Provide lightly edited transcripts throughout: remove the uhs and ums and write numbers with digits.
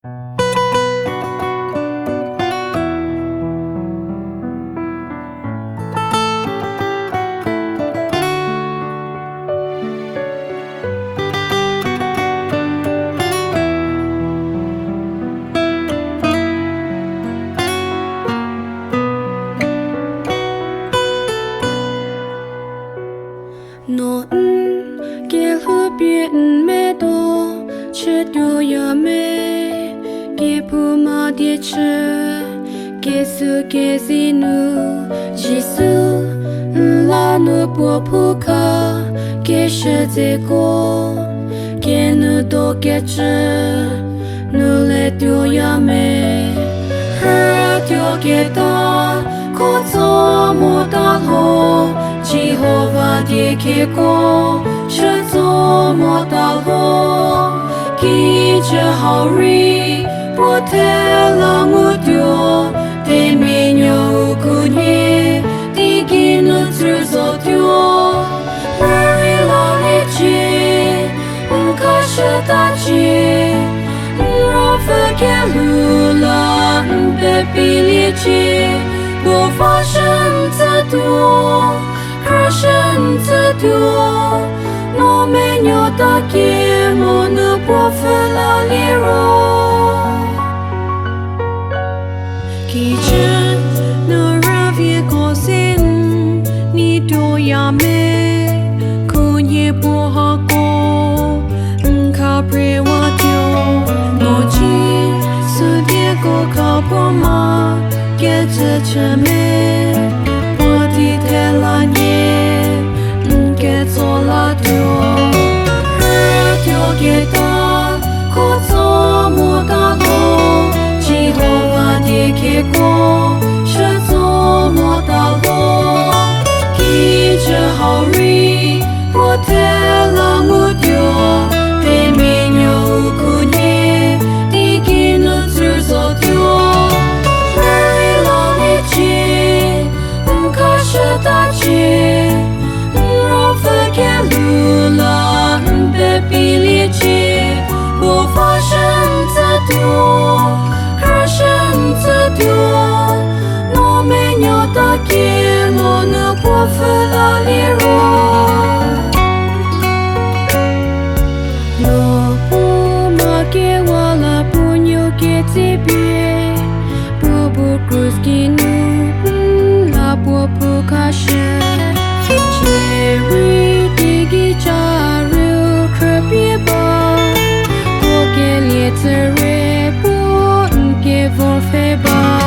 nó kia hư biển mê đô chết đô ya mê kia pu ma địa chê kia sư kia gì nu chỉ sư la nu bùa pu ca kia shê dê cô kia nu đô kia chê nu lê đô ya mê hơ đô kia ta cô cho mô ta hồ Jehovah địa kia cô chưa cho mô ta hồ kỳ chưa hào ri bố thế là ngũ tiêu thế mi nhau cụ nhé đi kỳ nữ trừ dô tiêu rari la lê chê ca shơ ta chê rô phơ kia lù la bê bì lê chê bố phá sân tự đua khá sân tự đua nó mê nhô ta kia mô nữ bố phơ la lê rô kỳ chân nữ ra phía cô xin ni đô ya mê cô nhé bố hạ cô khá bê wa tiêu ngô chi sư địa cô khá bố ma kia chê chê mê bố đi thế là nhé kia cho là tiêu rơ tiêu kia ta cô cho mô ta lô Jehovah địa kia cô chưa cho mô ta lô kỳ chưa hào ri bố thế là ngũ tiêu thế mi nhau cụ nhé đi kỳ nữ trừ dô tiêu rari la lê chê ca shơ ta chê rô phơ kia lù la bê bì lê chê bố phá sân tự đua khá sân tự đua nó mê nhau ta kia mô nữ bố phơ la lê rô nó bố ma kia wa la bố nhau kia tê bê bố bố cruz kia nu la bố bố ca shơ chê ri đi ghi cha rưu khơ bia ba bố kia lê tê rê bố kia vô phê ba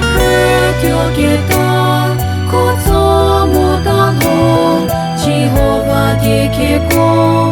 hơ tiêu kia ta cô cho mô ta lô Jehovah địa kia cô